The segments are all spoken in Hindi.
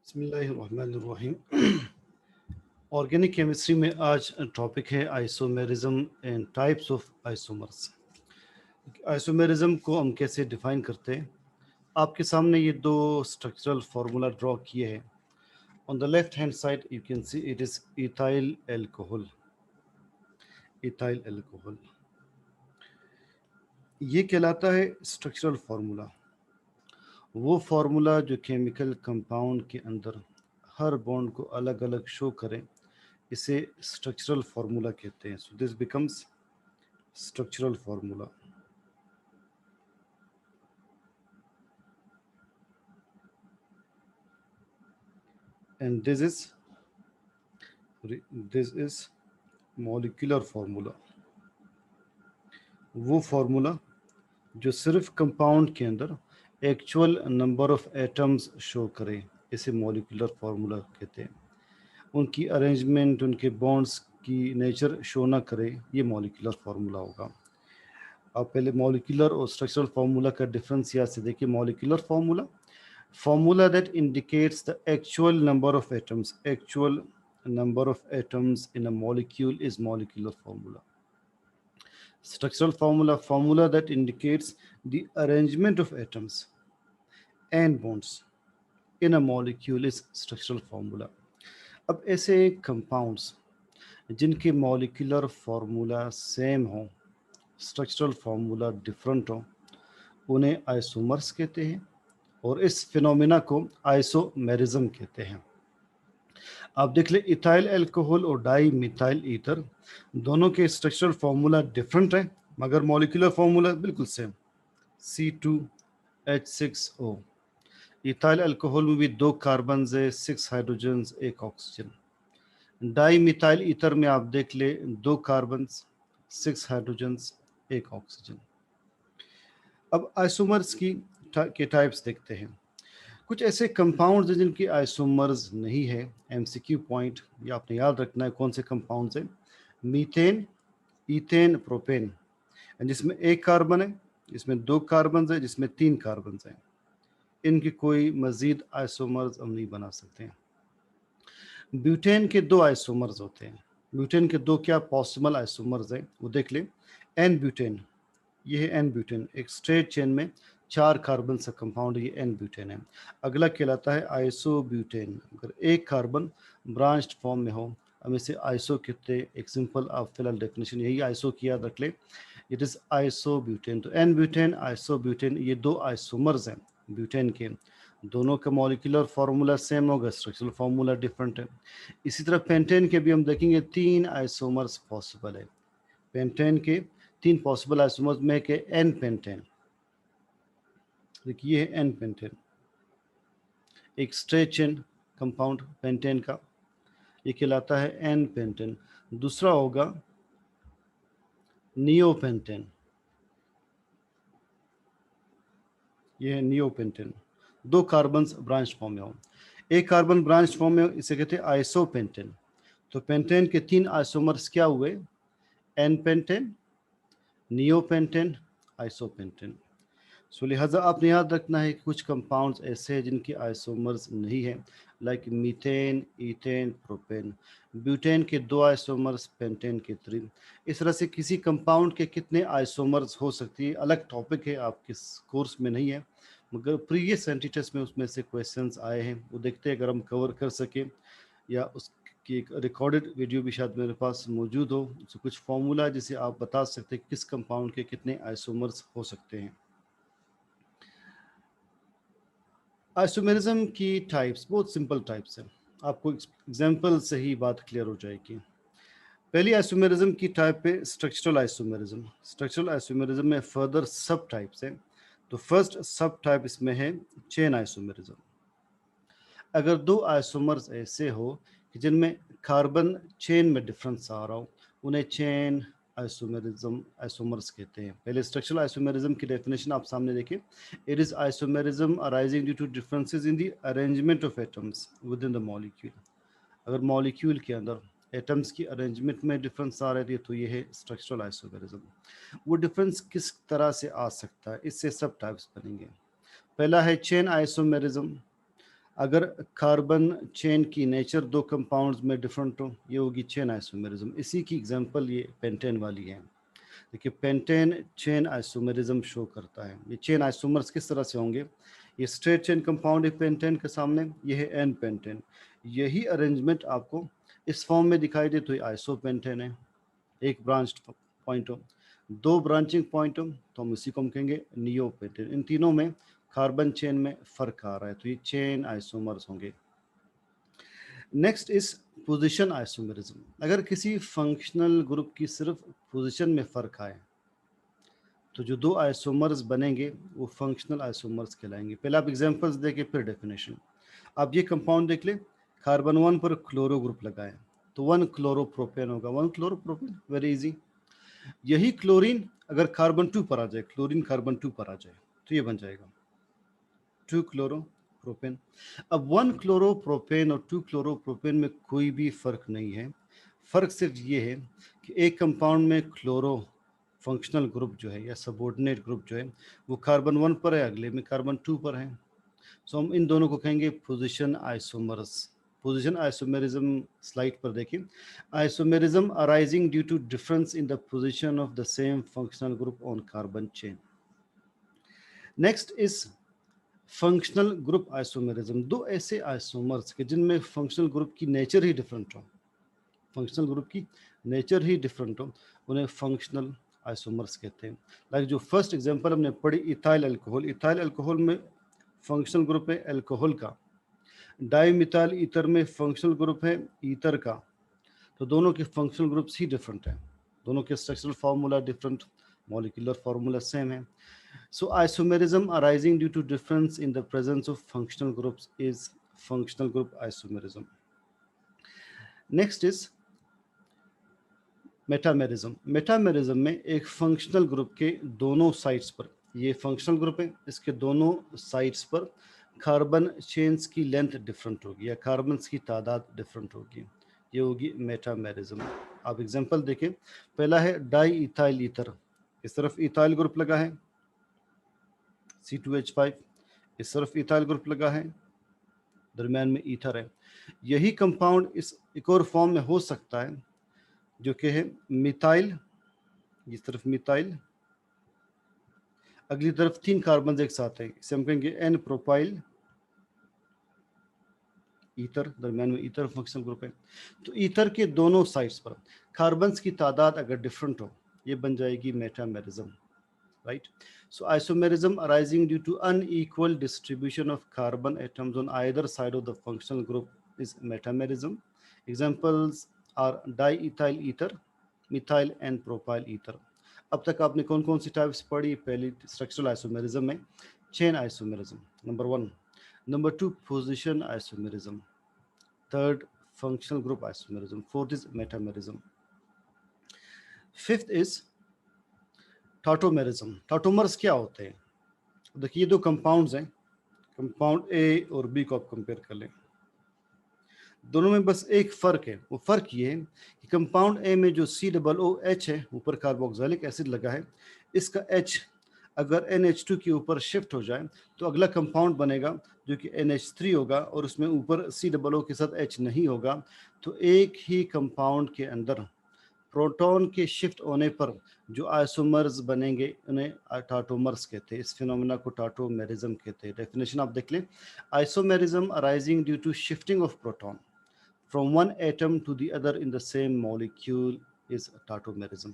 बिस्मिल्लाहिर्रहमानिर्रहीम। ऑर्गेनिक केमिस्ट्री में आज टॉपिक है isomerism and types of isomers. Isomerism को हम कैसे डिफाइन करते हैं? आपके सामने ये दो स्ट्रक्चरल फार्मूला ड्रॉ किए हैं। On the left hand side you can see it is ethyl alcohol. Ethyl alcohol ये कहलाता है स्ट्रक्चरल फार्मूला। वो फार्मूला जो केमिकल कंपाउंड के अंदर हर बॉन्ड को अलग अलग शो करें, इसे स्ट्रक्चरल फार्मूला कहते हैं। So this becomes structural formula and this is molecular formula. वो फार्मूला जो सिर्फ कंपाउंड के अंदर actual number of atoms show करे, इसे मॉलिक्यूलर फार्मूला कहते हैं। उनकी अरेंजमेंट, उनके बॉन्ड्स की नेचर शो ना करे, ये मॉलिक्यूलर फार्मूला होगा। आप पहले मॉलिक्यूलर और स्ट्रक्चरल फार्मूला का डिफरेंस याद से देखिए। Molecular formula, formula that indicates the actual number of atoms. Actual number of atoms in a molecule is molecular formula. Structural formula, formula that indicates the arrangement of atoms and bonds in a molecule is structural formula. अब ऐसे कंपाउंड्स जिनके मॉलिक्यूलर फार्मूला सेम हो, स्ट्रक्चरल फार्मूला डिफरेंट हो, उन्हें आइसोमर्स कहते हैं और इस फिनोमिना को आइसोमेरिज्म कहते हैं। आप देख ले, इथाइल एल्कोहल और डाई मिथाइल ईथर दोनों के स्ट्रक्चरल फार्मूला डिफरेंट है, मगर मॉलिक्यूलर फार्मूला बिल्कुल सेम, C2H6O। इथाइल एल्कोहल में भी 2 कार्बन है, 6 hydrogen, 1 oxygen. Di methyl ether में आप देख ले, 2 कार्बन, 6 हाइड्रोजन, 1 ऑक्सीजन। अब आइसोमर्स के टाइप्स देखते हैं। कुछ ऐसे कंपाउंड्स हैं जिनकी आइसोमर्स नहीं है। एमसीक्यू पॉइंट, ये आपने याद रखना है कौन से कंपाउंड्स हैं। मीथेन, ईथेन, प्रोपेन, जिसमें 1 कार्बन है, जिसमें 2 कार्बन है, जिसमें 3 कार्बन हैं। इनकी कोई मजीद आइसोमर्स हम नहीं बना सकते हैं। ब्यूटेन के 2 आइसोमर्स होते हैं। ब्यूटेन के 2 क्या पॉसिबल आइसोमर्स हैं वो देख लें। एन ब्यूटेन, ये है एन ब्यूटेन, एक स्ट्रेट चेन में 4 कार्बन से कंपाउंड, ये एन ब्यूटेन है। अगला कहलाता है आइसो ब्यूटेन। अगर 1 कार्बन ब्रांच्ड फॉर्म में हो, हम इसे आइसो कहते हैं। एक सिंपल आप फिलहाल डेफिनेशन यही आइसो की याद रख ले, इट इज आइसो ब्यूटेन। तो एन ब्यूटेन, आइसो ब्यूटेन, ये 2 आइसोमर्स हैं ब्यूटेन के। दोनों का मॉलिक्यूलर फार्मूला सेम होगा, स्ट्रक्चरल फार्मूला डिफरेंट है। इसी तरह पेंटेन के भी हम देखेंगे 3 आइसोमर्स पॉसिबल है। पेंटेन के 3 पॉसिबल आइसोमर्स में के एन पेंटेन, देखिए है एन पेंटेन, एक स्ट्रेट चेन कंपाउंड पेंटेन का, ये कहलाता है एन पेंटेन। दूसरा होगा नियोपेंटेन, ये है नियोपेंटेन। 2 कार्बन ब्रांच फॉर्म में हो, 1 कार्बन ब्रांच फॉर्म में हो, इसे कहते हैं आइसोपेंटेन। तो पेंटेन के 3 आइसोमर्स क्या हुए? N pentane, neopentane, isopentane. So लिहाजा आपने याद रखना है कि कुछ कंपाउंड्स ऐसे हैं जिनके आइसोमर्स नहीं है, like methane, ethane, propane. Butane के 2 आइसोमर्स, पेंटेन के 3। इस तरह से किसी कंपाउंड के कितने आइसोमर्स हो सकती है अलग टॉपिक है, आपके कोर्स में नहीं है, मगर प्रीवियस एंट्री टेस्ट में उसमें से क्वेश्चंस आए हैं, वो देखते हैं अगर हम कवर कर सकें, या उसकी एक रिकॉर्डेड वीडियो भी शायद मेरे पास मौजूद हो। तो कुछ फार्मूला जिसे आप बता सकते हैं किस कंपाउंड के कितने आइसोमर्स हो सकते हैं। आइसोमेरिज्म की टाइप्स बहुत सिंपल टाइप्स हैं, आपको एग्जांपल से ही बात क्लियर हो जाएगी। पहली आइसोमेरिज्म की टाइप पे स्ट्रक्चरल आइसोमेरिज्म। स्ट्रक्चरल आइसोमेरिज्म में फर्दर सब टाइप्स हैं। तो फर्स्ट सब टाइप इसमें है चेन आइसोमेरिज्म। अगर 2 आइसोमर्स ऐसे हो कि जिनमें कार्बन चेन में डिफरेंस आ रहा हो, उन्हें चेन आइसोमेरिज्म, आइसोमर्स कहते हैं। पहले स्ट्रक्चरल आइसोमेरिज्म की डेफिनेशन आप सामने देखिए। It is isomerism arising due to differences in the arrangement of atoms within the molecule. अगर मॉलिक्यूल के अंदर एटम्स की अरेंजमेंट में डिफरेंस आ रही है तो ये है स्ट्रक्चरल आइसोमेरिज्म। वो डिफरेंस किस तरह से आ सकता है, इससे सब टाइप्स बनेंगे। पहला है चेन आइसोमेरिज्म। अगर कार्बन चेन की नेचर दो कंपाउंड्स में डिफरेंट हो, ये होगी चेन आइसोमेरिज्म। इसी की एग्जांपल ये पेंटेन वाली है। देखिए पेंटेन चेन आइसोमेरिज्म शो करता है। ये चेन आइसोमर्स किस तरह से होंगे, ये स्ट्रेट चेन कंपाउंड है पेंटेन के सामने, ये है एन पेंटेन। यही अरेंजमेंट आपको इस फॉर्म में दिखाई दे तो ये आइसोपेंटेन है। एक ब्रांच पॉइंट हो, दो ब्रांचिंग पॉइंट हो तो हम इसी को हम कहेंगे नियोपेंटेन। इन तीनों में कार्बन चेन में फर्क आ रहा है तो ये चेन आइसोमर्स होंगे। Next is position isomerism. अगर किसी फंक्शनल ग्रुप की सिर्फ पोजीशन में फर्क आए तो जो दो आइसोमर्स बनेंगे वो फंक्शनल आइसोमर्स कहलाएंगे। पहले आप एग्जांपल्स देके फिर डेफिनेशन। आप ये कंपाउंड देख ले, कार्बन 1 पर क्लोरो ग्रुप लगाए तो 1 क्लोरोप्रोपेन होगा, 1 क्लोरोप्रोपेन, वेरी इजी। यही क्लोरीन अगर कार्बन 2 पर आ जाए, क्लोरीन कार्बन 2 पर आ जाए तो ये बन जाएगा 2 क्लोरोप्रोपेन। अब 1 क्लोरोप्रोपेन और 2 क्लोरोप्रोपेन में कोई भी फर्क नहीं है। फर्क सिर्फ ये है कि एक कंपाउंड में क्लोरो फंक्शनल ग्रुप जो है या सबऑर्डिनेट ग्रुप जो है वो कार्बन 1 पर है, अगले में कार्बन 2 पर है। सो हम इन दोनों को कहेंगे position isomers. Position isomerism slide पर देखिए। Isomerism arising due to difference in the position of the same functional group on carbon chain. Next is functional group isomerism. दो ऐसे आइसोमर्स के जिनमें फंक्शनल ग्रुप की नेचर ही डिफरेंट हो, फंक्शनल ग्रुप की नेचर ही डिफरेंट हो, उन्हें फंक्शनल आइसोमर्स कहते हैं। लाइक जो फर्स्ट एग्जांपल हमने पढ़ी इथाइल अल्कोहल, इथाइल अल्कोहल में फंक्शनल ग्रुप है अल्कोहल का, डाइमिथाइल ईथर में फंक्शनल ग्रुप है ईथर का। तो दोनों के फंक्शनल ग्रुप्स ही डिफरेंट हैं, दोनों के structural formula different, molecular formula same है। So isomerism arising due to difference in the presence of functional groups is functional group isomerism. Next is metamerism. Metamerism में एक फंक्शनल ग्रुप के दोनों साइड्स पर, ये फंक्शनल ग्रुप है, इसके दोनों साइड्स पर कार्बन चेन्स की लेंथ डिफरेंट होगी या कार्बन्स की तादाद डिफरेंट होगी, ये होगी मेटामेरिज्म। आप एग्जांपल देखें, पहला है डाई इथाइल ईथर, इस तरफ इथाइल ग्रुप लगा है C2H5, इस तरफ इथाइल ग्रुप लगा है, दरम्यान में ईथर है। यही कंपाउंड इस एक और फॉर्म में हो सकता है जो कि है मिथाइल, इस तरफ मिथाइल, अगली तरफ 3 कार्बन एक साथ हैं, इसे हम कहेंगे एन प्रोपाइल ईथर, दरम्यान में ईथर फंक्शनल ग्रुप है। तो ईथर के दोनों साइड्स पर कार्बन्स की तादाद अगर डिफरेंट हो, ये बन जाएगी metamerism, right? So isomerism arising due to unequal distribution of carbon atoms on either side of the functional group is metamerism. Examples are diethyl ether, methyl and propyl ether. अब तक आपने कौन कौन सी टाइप्स पढ़ी? पहली स्ट्रक्चरल आइसोमेरिज्म में chain isomerism, number 1, number 2 position isomerism, third functional group isomerism, fourth is metamerism, fifth is tautomerism. Tautomers क्या होते हैं? देखिए दो कंपाउंड्स हैं, कंपाउंड ए और बी को आप कंपेयर कर लें, दोनों में बस एक फ़र्क है। वो फ़र्क ये है कि कंपाउंड ए में जो COOH है, ऊपर कार्बोक्सिलिक एसिड लगा है, इसका H अगर NH2 के ऊपर शिफ्ट हो जाए तो अगला कंपाउंड बनेगा जो कि NH3 होगा और उसमें ऊपर COO के साथ H नहीं होगा। तो एक ही कंपाउंड के अंदर प्रोटॉन के शिफ्ट होने पर जो आइसोमर्स बनेंगे उन्हें टाटोमर्स कहते हैं। इस फिनोमेना को टाटोमेरिज्म कहते हैं। डेफिनेशन आप देख लें, isomerism arising due to shifting of proton from one atom to the other in the same molecule is tautomerism.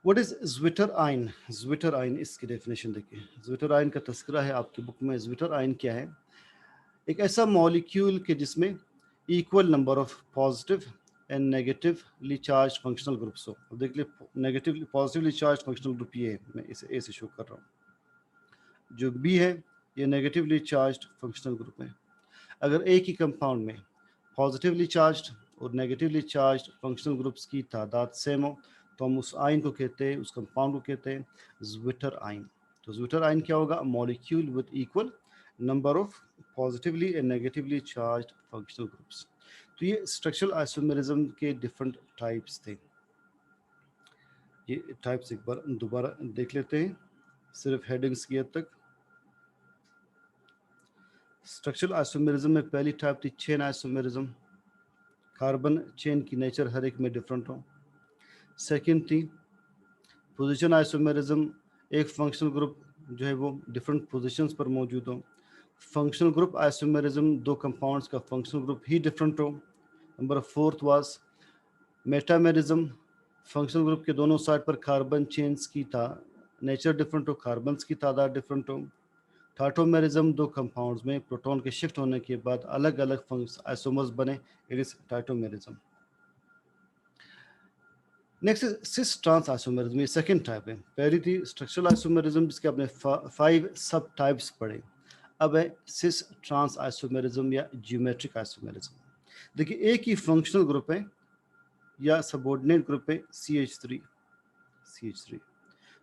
What is Zwitter ion? Zwitter ion इसकी डेफिनेशन देखिए। Zwitter ion का तस्करा है आपकी बुक में। Zwitter ion क्या है? एक ऐसा मॉलिक्यूल के जिसमें equal number of positive and negatively charge functional groups हो। अब देख लीजिए negatively positively charge functional group ये है, मैं इसे ए से शो कर रहा हूँ। जो बी है ये नेगेटिवली चार्ज फंक्शनल ग्रुप है। अगर एक ही कंपाउंड में पॉजिटिवली चार्ज और नेगेटिवली चार्ज फंक्शनल ग्रुप्स की तादाद सेम हो तो हम उस आयन को कहते हैं, उस कंपाउंड को कहते हैं ज़्विटर आयन। तो ज़्विटर आयन क्या होगा? Molecule with equal number of positively and negatively charge functional groups. तो ये स्ट्रक्चरल आइसोमेरिज्म के डिफरेंट टाइप्स थे। ये टाइप्स एक बार दोबारा देख लेते हैं, सिर्फ हेडिंग्स की हद तक। स्ट्रक्चरल आइसोमेरिज्म में पहली टाइप थी चेन आइसोमेरिज्म, कार्बन चेन की नेचर हर एक में डिफरेंट हो। सेकंड थी पोजीशन आइसोमेरिज्म, एक फंक्शनल ग्रुप जो है वो डिफरेंट पोजीशंस पर मौजूद हो। फंक्शनल ग्रुप आइसोमेरिज्म, दो कंपाउंड्स का फंक्शनल ग्रुप ही डिफरेंट हो। Number fourth was metamerism, functional group के दोनों साइड पर कार्बन चेन्स की नेचर डिफरेंट हो, कार्बन्स की तादाद डिफरेंट हो। टाइटोमेरिज्म, दो कंपाउंड्स में प्रोटॉन के शिफ्ट होने के बाद अलग अलग आइसोमर्स बने, it is tautomerism. Next cis trans isomerism, ये सेकंड टाइप है। पहली थी स्ट्रक्चरल आइसोमेरिज्म जिसके आपने 5 सब टाइप्स पढ़े। अब है सिस ट्रांस आइसोमेरिज्म या ज्योमेट्रिक आइसोमेरिज्म। देखिए एक ही फंक्शनल ग्रुप है या सबऑर्डिनेट ग्रुप है CH3,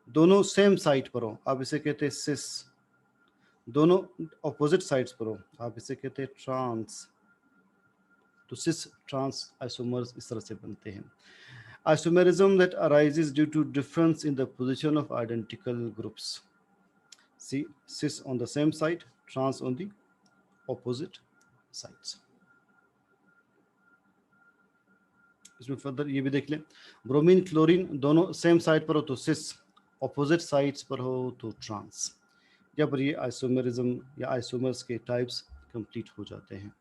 दोनों सेम साइट पर हो, आप इसे कहते हैं सिस। दोनों ऑपोजिट साइड्स पर हो, आप इसे कहते हैं ट्रांस। तो सिस ट्रांस आइसोमर्स इस तरह से बनते हैं। Isomerism that arises due to difference in the position of identical groups. See, cis on the same side, trans on the opposite sides. इसमें फर्दर ये भी देख लें, ब्रोमीन क्लोरीन दोनों सेम साइड पर हो तो सिस, ऑपोजिट साइड्स पर हो तो ट्रांस। जब ये आइसोमेरिज्म या आइसोमर्स के टाइप्स कंप्लीट हो जाते हैं।